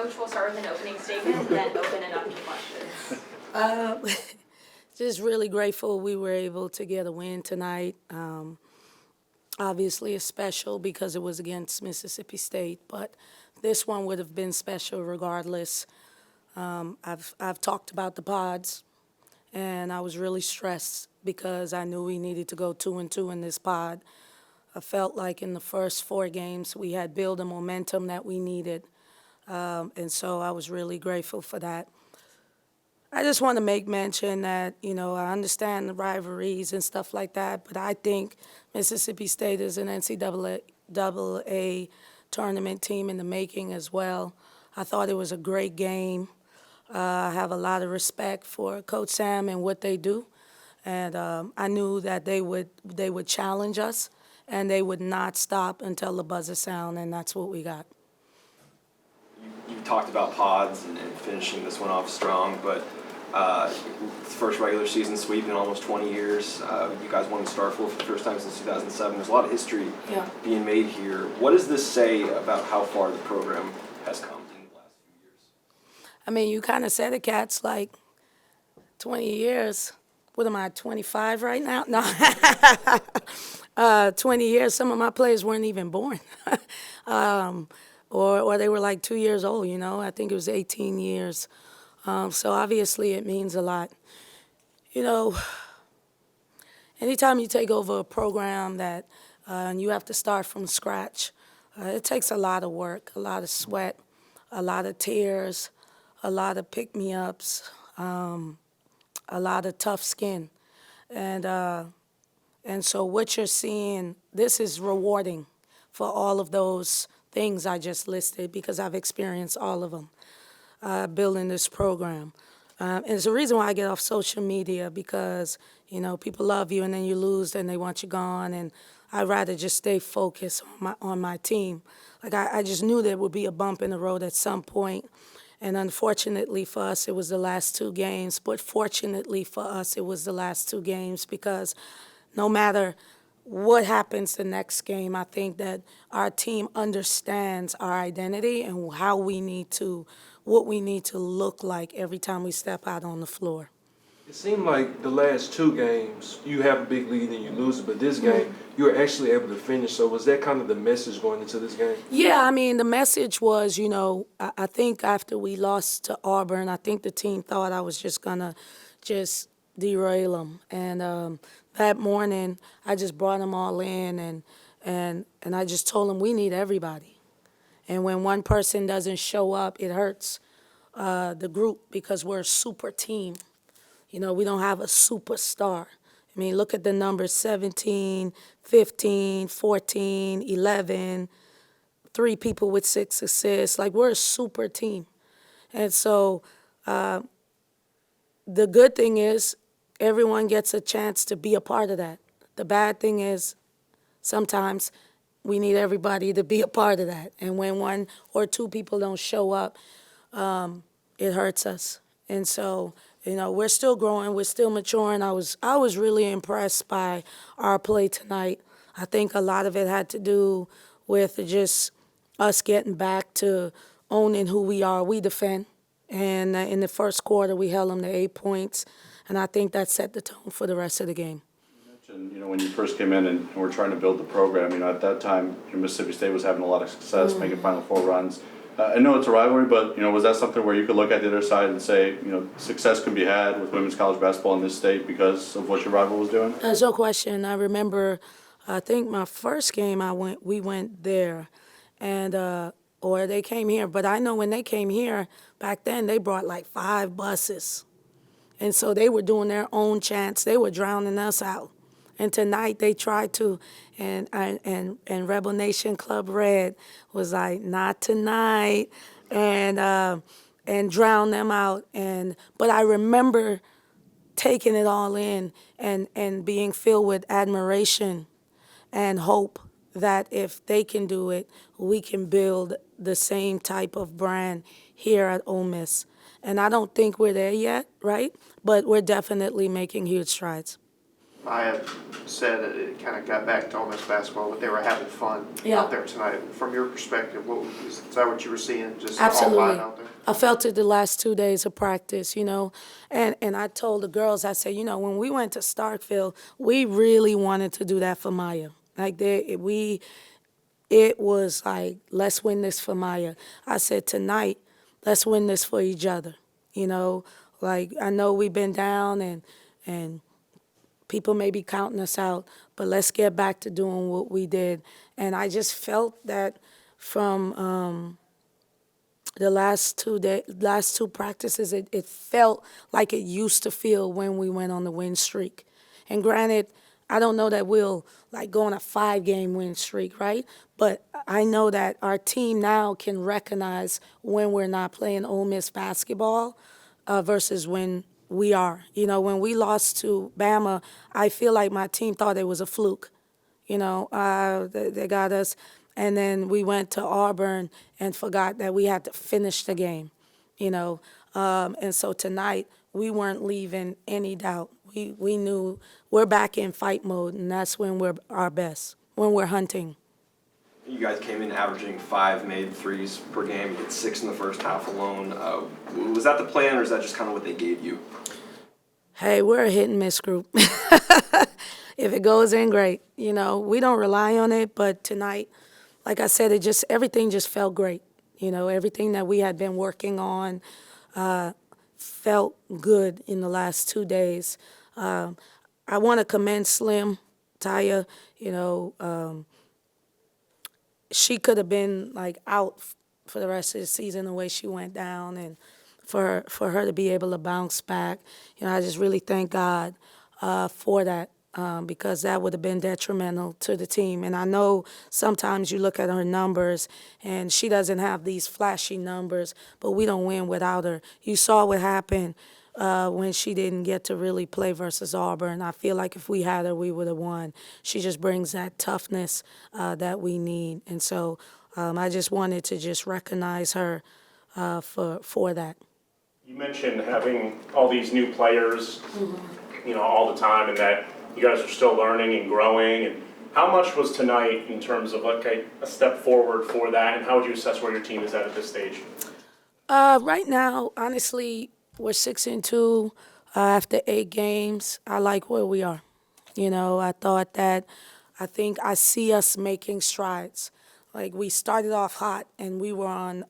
Coach, we'll start with an opening statement, then open it up to questions. Just really grateful we were able to get a win tonight. Obviously, it's special because it was against Mississippi State, but this one would have been special regardless. I've talked about the pods, and I was really stressed because I knew we needed to go 2-2 in this pod. I felt like in the first 4 games we had built the momentum that we needed, and so I was really grateful for that. I just want to make mention that, I understand the rivalries and stuff like that, but I think Mississippi State is an NCAA tournament team in the making as well. I thought it was a great game. I have a lot of respect for Coach Sam and what they do, and I knew that they would challenge us, and they would not stop until the buzzer sound, and that's what we got. You talked about pods and finishing this one off strong, but first regular season sweep in almost 20 years. You guys won the Starful for the first time since 2007. There's a lot of history being made here. What does this say about how far the program has come in the last few years? I mean, you kind of said it, Cats, like 20 years. What am I, 25 right now? No. 20 years, some of my players weren't even born. Or they were like 2 years old, I think it was 18 years. So obviously it means a lot. Anytime you take over a program that and you have to start from scratch, it takes a lot of work, a lot of sweat, a lot of tears, a lot of pick-me-ups, a lot of tough skin. And so what you're seeing, this is rewarding for all of those things I just listed because I've experienced all of them building this program. And it's the reason why I get off social media because, people love you and then you lose and they want you gone. And I'd rather just stay focused on my team. Like I just knew there would be a bump in the road at some point. And unfortunately for us, it was the last 2 games. But fortunately for us, it was the last 2 games because no matter what happens the next game, I think that our team understands our identity and what we need to look like every time we step out on the floor. It seemed like the last 2 games, you have a big lead and you lose it, but this game, you were actually able to finish. So was that kind of the message going into this game? Yeah, I mean, the message was, I think after we lost to Auburn, I think the team thought I was just going to derail them. And that morning, I just brought them all in, and I just told them we need everybody. And when one person doesn't show up, it hurts the group because we're a super team. We don't have a superstar. I mean, look at the numbers, 17, 15, 14, 11, 3 people with 6 assists. Like, we're a super team. And so the good thing is everyone gets a chance to be a part of that. The bad thing is sometimes we need everybody to be a part of that. And when 1 or 2 people don't show up, it hurts us. And so, we're still growing, we're still maturing. I was really impressed by our play tonight. I think a lot of it had to do with just us getting back to owning who we are. We defend. And in the first quarter, we held them to 8 points. And I think that set the tone for the rest of the game. You mentioned, when you first came in and were trying to build the program, at that time, Mississippi State was having a lot of success, making Final Four runs. I know it's a rivalry, but, was that something where you could look at the other side and say, success can be had with women's college basketball in this state because of what your rival was doing? There's no question. I remember, I think my first game we went there, and or they came here. But I know when they came here, back then, they brought like 5 buses. And so they were doing their own chants. They were drowning us out. And tonight they tried to, and Rebel Nation Club Red was like, not tonight, and drown them out. But I remember taking it all in and being filled with admiration and hope that if they can do it, we can build the same type of brand here at Ole Miss. And I don't think we're there yet, right? But we're definitely making huge strides. I have said that it kind of got back to Ole Miss basketball, but they were having fun Yeah. out there tonight. From your perspective, is that what you were seeing? Just all Absolutely. fun out there? I felt it the last 2 days of practice, and I told the girls, I said, when we went to Starkville, we really wanted to do that for Maya. Like it was like, let's win this for Maya. I said, tonight, let's win this for each other. Like I know we've been down and people may be counting us out, but let's get back to doing what we did. And I just felt that from the last two practices, it felt like it used to feel when we went on the win streak. And granted, I don't know that we'll like go on a 5-game win streak, right? But I know that our team now can recognize when we're not playing Ole Miss basketball versus when we are. When we lost to Bama, I feel like my team thought it was a fluke. They got us. And then we went to Auburn and forgot that we had to finish the game, And so tonight, we weren't leaving any doubt. We knew we're back in fight mode, and that's when we're our best, when we're hunting. You guys came in averaging 5 made threes per game. You hit 6 in the first half alone. Was that the plan, or is that just kind of what they gave you? Hey, we're a hit and miss group. If it goes in, great. We don't rely on it, but tonight, like I said, everything just felt great. Everything that we had been working on felt good in the last 2 days. I want to commend Slim, Taya. She could have been like out for the rest of the season the way she went down, and for her to be able to bounce back, I just really thank God for that. Because that would have been detrimental to the team. And I know sometimes you look at her numbers and she doesn't have these flashy numbers, but we don't win without her. You saw what happened when she didn't get to really play versus Auburn. I feel like if we had her, we would have won. She just brings that toughness that we need. And so I just wanted to just recognize her for that. You mentioned having all these new players, all the time, and that you guys are still learning and growing. And how much was tonight in terms of a step forward for that, and how would you assess where your team is at this stage? Right now, honestly, we're 6-2 after 8 games. I like where we are. I think I see us making strides. Like we started off hot and we were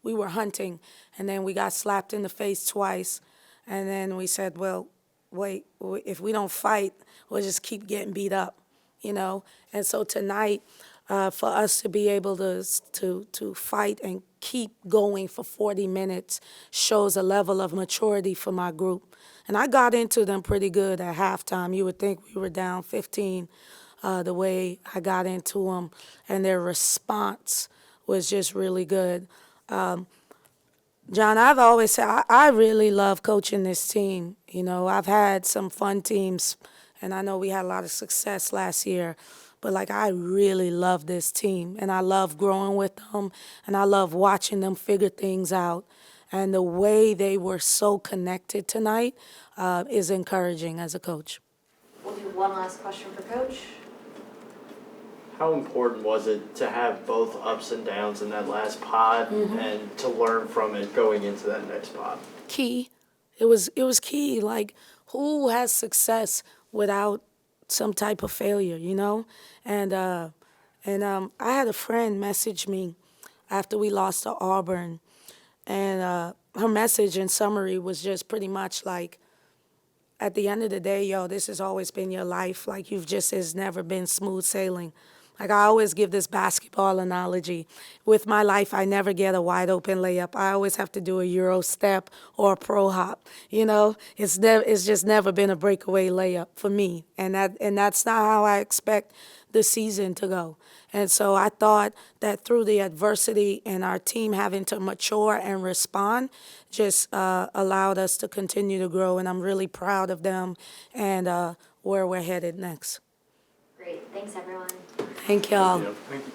we were hunting, and then we got slapped in the face twice, and then we said, well, wait, if we don't fight, we'll just keep getting beat up, And so tonight, for us to be able to fight and keep going for 40 minutes shows a level of maturity for my group. And I got into them pretty good at halftime. You would think we were down 15 the way I got into them, and their response was just really good. John, I've always said I really love coaching this team. I've had some fun teams, and I know we had a lot of success last year, but I really love this team, and I love growing with them, and I love watching them figure things out. And the way they were so connected tonight is encouraging as a coach. We'll do one last question for Coach. How important was it to have both ups and downs in that last pod and to learn from it going into that next pod? Key. It was key. Who has success without some type of failure, And I had a friend message me after we lost to Auburn, and her message in summary was just pretty much like, at the end of the day, this has always been your life. It's never been smooth sailing. I always give this basketball analogy. With my life, I never get a wide open layup. I always have to do a Euro step or a pro hop. It's just never been a breakaway layup for me, and that's not how I expect the season to go. And so I thought that through the adversity and our team having to mature and respond, just allowed us to continue to grow. And I'm really proud of them and where we're headed next. Great. Thanks, everyone. Thank y'all. Thank you.